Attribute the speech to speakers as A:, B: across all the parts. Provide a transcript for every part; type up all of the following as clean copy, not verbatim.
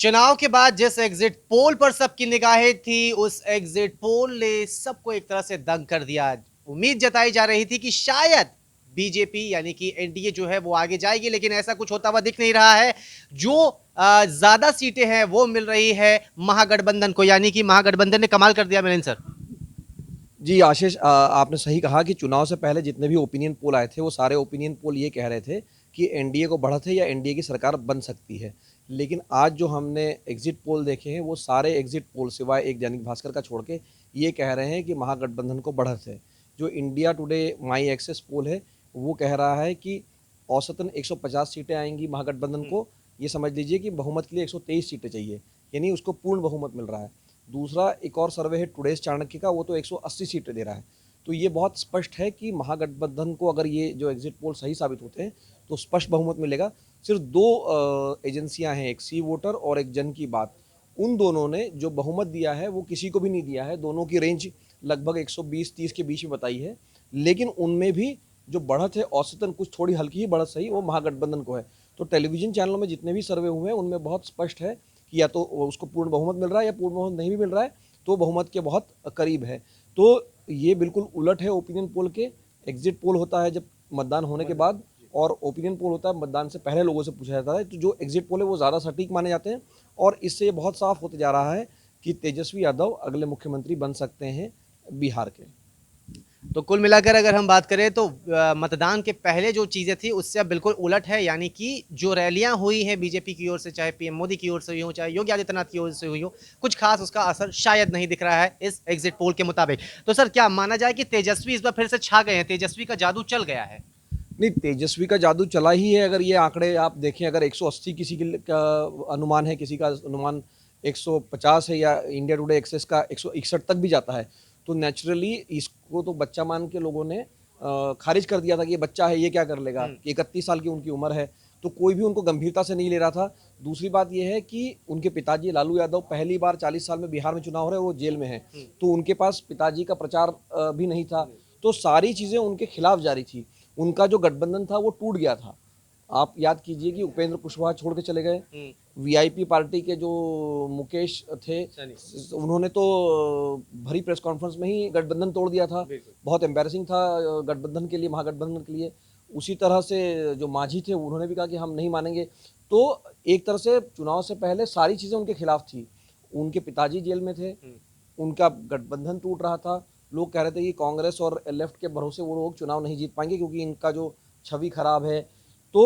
A: चुनाव के बाद जिस एग्जिट पोल पर सबकी निगाहें थी, उस एग्जिट पोल ने सबको एक तरह से दंग कर दिया। उम्मीद जताई जा रही थी कि शायद बीजेपी यानी कि एनडीए जो है वो आगे जाएगी, लेकिन ऐसा कुछ होता हुआ दिख नहीं रहा है। जो ज्यादा सीटें हैं वो मिल रही है महागठबंधन को, यानी कि महागठबंधन ने कमाल कर दिया मिलिंद सर।
B: जी आशीष, आपने सही कहा कि चुनाव से पहले जितने भी ओपिनियन पोल आए थे वो सारे ओपिनियन पोल ये कह रहे थे कि एनडीए को बढ़त है या एनडीए की सरकार बन सकती है। लेकिन आज जो हमने एग्जिट पोल देखे हैं वो सारे एग्जिट पोल सिवाय एक दैनिक भास्कर का छोड़ के ये कह रहे हैं कि महागठबंधन को बढ़त है। जो इंडिया टुडे माई एक्सेस पोल है वो कह रहा है कि औसतन 150 सीटें आएंगी महागठबंधन को। ये समझ लीजिए कि बहुमत के लिए 123 सीटें चाहिए, यानी उसको पूर्ण बहुमत मिल रहा है। दूसरा एक और सर्वे है टुडेज चाणक्य का, वो तो 180 सीटें दे रहा है। तो ये बहुत स्पष्ट है कि महागठबंधन को अगर ये जो एग्जिट पोल सही साबित होते हैं तो स्पष्ट बहुमत मिलेगा। सिर्फ दो एजेंसियां हैं, एक सी वोटर और एक जन की बात। उन दोनों ने जो बहुमत दिया है वो किसी को भी नहीं दिया है। दोनों की रेंज लगभग 120-30 के बीच में बताई है, लेकिन उनमें भी जो बढ़त है औसतन कुछ थोड़ी हल्की ही बढ़त सही वो महागठबंधन को है। तो टेलीविजन चैनलों में जितने भी सर्वे हुए हैं उनमें बहुत स्पष्ट है कि या तो उसको पूर्ण बहुमत मिल रहा है या पूर्ण बहुमत नहीं भी मिल रहा है तो बहुमत के बहुत करीब है। तो ये बिल्कुल उलट है ओपिनियन पोल के। एग्जिट पोल होता है जब मतदान होने के बाद, और ओपिनियन पोल होता है मतदान से पहले लोगों से पूछा जाता है। तो जो एग्जिट पोल है वो ज़्यादा सटीक माने जाते हैं, और इससे ये बहुत साफ होते जा रहा है कि तेजस्वी यादव अगले मुख्यमंत्री बन सकते हैं बिहार के।
A: तो कुल मिलाकर अगर हम बात करें तो मतदान के पहले जो चीजें थी उससे अब बिल्कुल उलट है, यानी कि जो रैलियां हुई हैं बीजेपी की ओर से, चाहे पीएम मोदी की ओर से हुई हो, चाहे योगी आदित्यनाथ की ओर से हुई हो, कुछ खास उसका असर शायद नहीं दिख रहा है इस एग्जिट पोल के मुताबिक। तो सर क्या माना जाए कि तेजस्वी इस बार फिर से छा गए हैं, तेजस्वी का जादू चल गया है?
B: नहीं, तेजस्वी का जादू चला ही है। अगर ये आंकड़े आप देखें, अगर 180 किसी का अनुमान है, किसी का अनुमान 150 है, या इंडिया टुडे एक्सेस का 161 तक भी जाता है, तो नेचुरली इसको तो बच्चा मान के लोगों ने खारिज कर दिया था कि ये बच्चा है, ये क्या कर लेगा। 31 साल की उनकी उम्र है, तो कोई भी उनको गंभीरता से नहीं ले रहा था। दूसरी बात यह है कि उनके पिताजी लालू यादव पहली बार 40 साल में बिहार में चुनाव हो रहे हैं, वो जेल में है, तो उनके पास पिताजी का प्रचार भी नहीं था। तो सारी चीज़ें उनके खिलाफ जारी थी। उनका जो गठबंधन था वो टूट गया था। आप याद कीजिए कि उपेंद्र कुशवाहा छोड़ के चले गए। वीआईपी पार्टी के जो मुकेश थे उन्होंने तो भरी प्रेस कॉन्फ्रेंस में ही गठबंधन तोड़ दिया था। बहुत एम्बैरेसिंग था गठबंधन के लिए, महागठबंधन के लिए। उसी तरह से जो मांझी थे उन्होंने भी कहा कि हम नहीं मानेंगे। तो एक तरह से चुनाव से पहले सारी चीज़ें उनके खिलाफ थी। उनके पिताजी जेल में थे, उनका गठबंधन टूट रहा था। लोग कह रहे थे कि कांग्रेस और लेफ्ट के भरोसे वो लोग चुनाव नहीं जीत पाएंगे क्योंकि इनका जो छवि खराब है। तो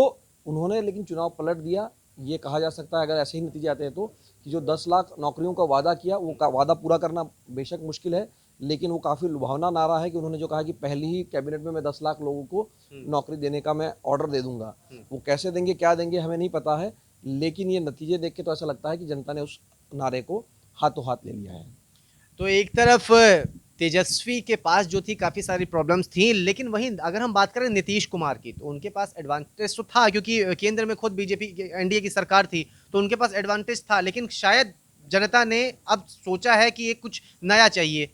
B: उन्होंने लेकिन चुनाव पलट दिया। ये कहा जा सकता है अगर ऐसे ही नतीजे आते हैं तो, कि जो 10 लाख नौकरियों का वादा किया वो का वादा पूरा करना बेशक मुश्किल है, लेकिन वो काफ़ी लुभावना नारा है कि उन्होंने जो कहा कि पहली ही कैबिनेट में मैं 10 लाख लोगों को नौकरी देने का मैं ऑर्डर दे दूंगा। वो कैसे देंगे, क्या देंगे, हमें नहीं पता है, लेकिन ये नतीजे देख के तो ऐसा लगता है कि जनता ने उस नारे को हाथों हाथ ले लिया है।
A: तो एक तरफ तेजस्वी के पास जो थी काफ़ी सारी प्रॉब्लम्स थी, लेकिन वहीं अगर हम बात करें नीतीश कुमार की तो उनके पास एडवांटेज तो था, क्योंकि केंद्र में खुद बीजेपी एनडीए की सरकार थी, तो उनके पास एडवांटेज था। लेकिन शायद जनता ने अब सोचा है कि ये कुछ नया चाहिए।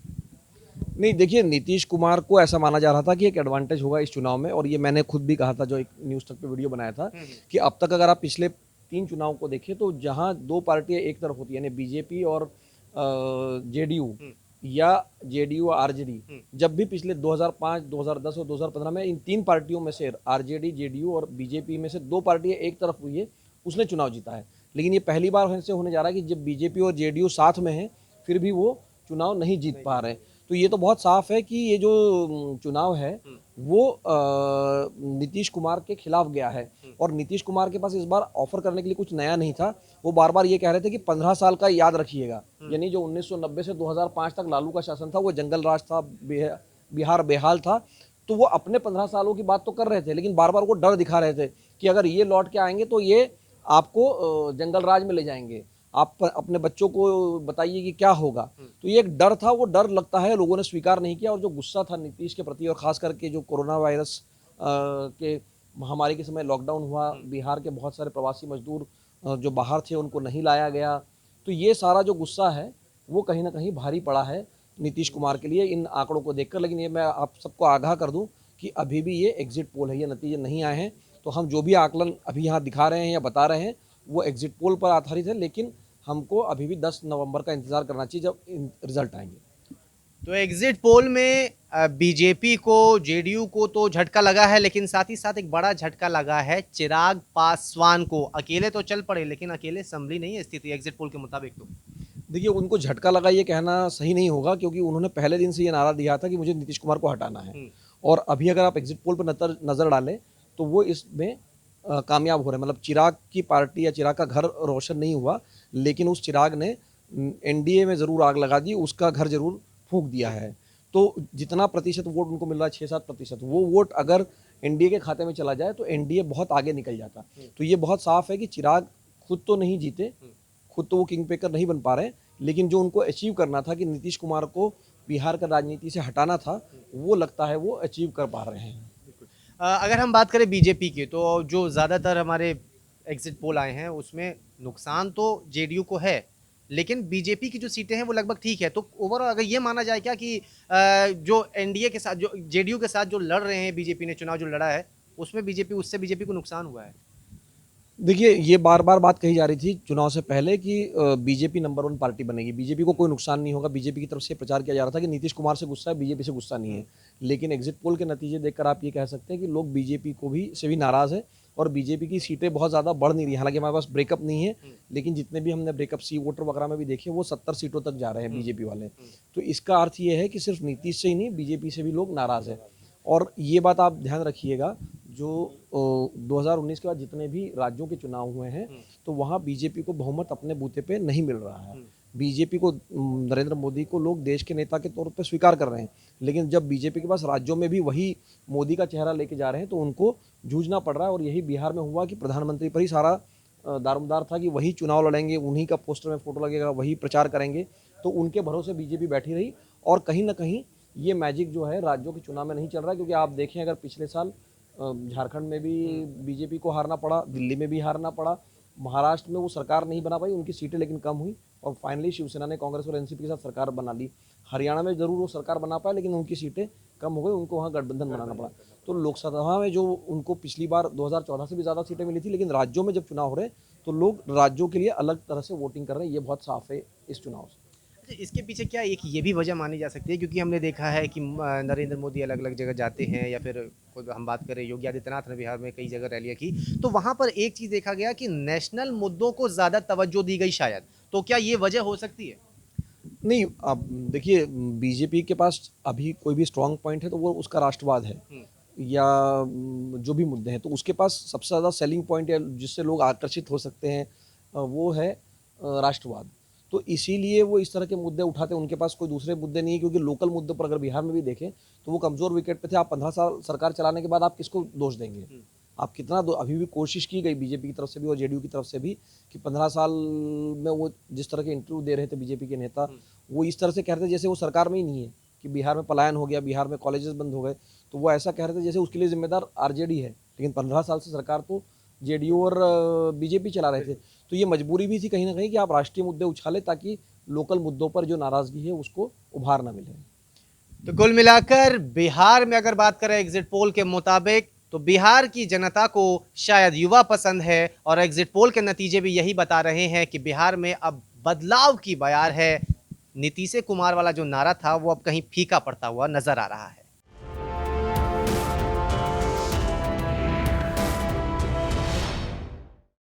B: नहीं, देखिए, नीतीश कुमार को ऐसा माना जा रहा था कि एक एडवांटेज होगा इस चुनाव में, और ये मैंने खुद भी कहा था जो एक न्यूज़ तक पे वीडियो बनाया था, कि अब तक अगर आप पिछले 3 चुनाव को देखें तो जहां 2 पार्टियां एक तरफ होती है, यानी बीजेपी और जेडीयू, या जेडीयू आरजेडी, जब भी पिछले 2005, 2010 और 2015 में इन 3 पार्टियों में से आरजेडी, जेडीयू और बीजेपी में से 2 पार्टियां एक तरफ हुई है, उसने चुनाव जीता है। लेकिन ये पहली बार ऐसे होने जा रहा है कि जब बीजेपी और जेडीयू साथ में है फिर भी वो चुनाव नहीं जीत पा रहे। तो ये तो बहुत साफ है कि ये जो चुनाव है वो नीतीश कुमार के खिलाफ गया है, और नीतीश कुमार के पास इस बार ऑफर करने के लिए कुछ नया नहीं था। वो बार बार ये कह रहे थे कि 15 साल का याद रखिएगा, यानी जो 1990 से 2005 तक लालू का शासन था वो जंगल राज था, बिहार बेहाल था। तो वो अपने 15 सालों की बात तो कर रहे थे, लेकिन बार बार वो डर दिखा रहे थे कि अगर ये लौट के आएंगे तो ये आपको जंगल राज में ले जाएंगे, आप अपने बच्चों को बताइए कि क्या होगा। तो ये एक डर था, वो डर लगता है लोगों ने स्वीकार नहीं किया। और जो गुस्सा था नीतीश के प्रति, और खास करके जो कोरोना वायरस के महामारी के समय लॉकडाउन हुआ, बिहार के बहुत सारे प्रवासी मजदूर जो बाहर थे उनको नहीं लाया गया, तो ये सारा जो गुस्सा है वो कहीं ना कहीं भारी पड़ा है नीतीश कुमार के लिए इन आंकड़ों को देखकर। लेकिन ये मैं आप सबको आगाह कर दूं कि अभी भी ये एग्जिट पोल है, ये नतीजे नहीं आए हैं। तो हम जो भी आकलन अभी यहाँ दिखा रहे हैं या बता रहे हैं वो एग्जिट पोल पर आधारित है, लेकिन हमको अभी भी 10 नवंबर का इंतज़ार करना चाहिए जब रिजल्ट आएंगे।
A: तो एग्जिट पोल में बीजेपी को, जेडीयू को तो झटका लगा है, लेकिन साथ ही साथ एक बड़ा झटका लगा है चिराग पासवान को। अकेले तो चल पड़े, लेकिन अकेले संभली नहीं है स्थिति एग्जिट पोल के मुताबिक। तो
B: देखिए, उनको झटका लगा ये कहना सही नहीं होगा, क्योंकि उन्होंने पहले दिन से ये नारा दिया था कि मुझे नीतीश कुमार को हटाना है। और अभी अगर आप एग्जिट पोल पर नज़र डालें तो वो इसमें कामयाब हो रहे हैं। मतलब चिराग की पार्टी या चिराग का घर रोशन नहीं हुआ, लेकिन उस चिराग ने एनडीए में ज़रूर आग लगा दी, उसका घर ज़रूर फूंक दिया है। तो जितना प्रतिशत वोट उनको मिल रहा है, 6-7%, वो वोट अगर एनडीए के खाते में चला जाए तो एनडीए बहुत आगे निकल जाता। तो ये बहुत साफ है कि चिराग खुद तो नहीं जीते, खुद तो वो किंग मेकर नहीं बन पा रहे, लेकिन जो उनको अचीव करना था कि नीतीश कुमार को बिहार का राजनीति से हटाना था, वो लगता है वो अचीव कर पा रहे हैं।
A: अगर हम बात करें बीजेपी की, तो जो ज़्यादातर हमारे एग्जिट पोल आए हैं उसमें नुकसान तो जेडीयू को है, लेकिन बीजेपी की जो सीटें हैं वो लगभग ठीक है। तो ओवरऑल अगर ये माना जाए क्या कि जो एनडीए के साथ, जो जेडीयू के साथ जो लड़ रहे हैं, बीजेपी ने चुनाव जो लड़ा है उसमें बीजेपी को नुकसान हुआ है।
B: देखिए, ये बार बार बात कही जा रही थी चुनाव से पहले कि बीजेपी नंबर 1 पार्टी बनेगी, बीजेपी को कोई नुकसान नहीं होगा। बीजेपी की तरफ से प्रचार किया जा रहा था कि नीतीश कुमार से गुस्सा है, बीजेपी से गुस्सा नहीं है। लेकिन एग्जिट पोल के नतीजे देखकर आप ये कह सकते हैं कि लोग बीजेपी को भी से भी नाराज़ है और बीजेपी की सीटें बहुत ज़्यादा बढ़ नहीं रही। हालांकि हमारे पास ब्रेकअप नहीं है, लेकिन जितने भी हमने ब्रेकअप सी वोटर वगैरह में भी देखे, वो 70 सीटों तक जा रहे हैं बीजेपी वाले। तो इसका अर्थ ये है कि सिर्फ नीतीश से ही नहीं, बीजेपी से भी लोग नाराज़ है। और ये बात आप ध्यान रखिएगा, जो 2019 के बाद जितने भी राज्यों के चुनाव हुए हैं, तो वहाँ बीजेपी को बहुमत अपने बूते पे नहीं मिल रहा है। बीजेपी को, नरेंद्र मोदी को लोग देश के नेता के तौर पे स्वीकार कर रहे हैं, लेकिन जब बीजेपी के पास राज्यों में भी वही मोदी का चेहरा लेके जा रहे हैं तो उनको जूझना पड़ रहा है। और यही बिहार में हुआ कि प्रधानमंत्री पर ही सारा दारोमदार था कि वही चुनाव लड़ेंगे, उन्हीं का पोस्टर में फोटो लगेगा, वही प्रचार करेंगे। तो उनके भरोसे बीजेपी बैठी रही और कहीं ना कहीं ये मैजिक जो है राज्यों के चुनाव में नहीं चल रहा है। क्योंकि आप देखें, अगर पिछले साल झारखंड में भी बीजेपी को हारना पड़ा, दिल्ली में भी हारना पड़ा, महाराष्ट्र में वो सरकार नहीं बना पाई, उनकी सीटें लेकिन कम हुई और फाइनली शिवसेना ने कांग्रेस और एनसीपी के साथ सरकार बना ली। हरियाणा में जरूर वो सरकार बना पाए, लेकिन उनकी सीटें कम हो गई, उनको वहाँ गठबंधन बनाना पड़ा। तो लोकसभा में जो उनको पिछली बार 2014 से भी ज़्यादा सीटें मिली थी, लेकिन राज्यों में जब चुनाव हो रहे तो लोग राज्यों के लिए अलग तरह से वोटिंग कर रहे हैं। ये बहुत साफ है इस चुनाव से।
A: इसके पीछे क्या एक ये भी वजह मानी जा सकती है, क्योंकि हमने देखा है कि नरेंद्र मोदी अलग अलग जगह जाते हैं, या फिर कोई हम बात करें योगी आदित्यनाथ ने बिहार में कई जगह रैलियां की, तो वहां पर एक चीज़ देखा गया कि नेशनल मुद्दों को ज़्यादा तवज्जो दी गई शायद। तो क्या ये वजह हो सकती है?
B: नहीं, अब देखिए, बीजेपी के पास अभी कोई भी स्ट्रांग पॉइंट है तो वो उसका राष्ट्रवाद है, या जो भी मुद्दे हैं, तो उसके पास सबसे ज़्यादा सेलिंग पॉइंट या जिससे लोग आकर्षित हो सकते हैं वो है राष्ट्रवाद। तो इसीलिए वो इस तरह के मुद्दे उठाते हैं। उनके पास कोई दूसरे मुद्दे नहीं है, क्योंकि लोकल मुद्दों पर अगर बिहार में भी देखें तो वो कमज़ोर विकेट पे थे। आप 15 साल सरकार चलाने के बाद आप किसको दोष देंगे? आप कितना अभी भी कोशिश की गई बीजेपी की तरफ से भी और जेडीयू की तरफ से भी कि 15 साल में वो जिस तरह के इंटरव्यू दे रहे थे बीजेपी के नेता, वो इस तरह से कह रहे थे जैसे वो सरकार में ही नहीं है, कि बिहार में पलायन हो गया, बिहार में कॉलेजेस बंद हो गए। तो वो ऐसा कह रहे थे जैसे उसके लिए जिम्मेदार आरजेडी है, लेकिन 15 साल से सरकार तो जेडीयू और बीजेपी चला रहे थे। तो ये मजबूरी भी थी कहीं ना कहीं कि आप राष्ट्रीय मुद्दे उछालें ताकि लोकल मुद्दों पर जो नाराजगी है उसको उभार ना मिले।
A: तो कुल मिलाकर बिहार में अगर बात करें एग्जिट पोल के मुताबिक, तो बिहार की जनता को शायद युवा पसंद है, और एग्जिट पोल के नतीजे भी यही बता रहे हैं कि बिहार में अब बदलाव की बयार है। नीतीश कुमार वाला जो नारा था वो अब कहीं फीका पड़ता हुआ नजर आ रहा है।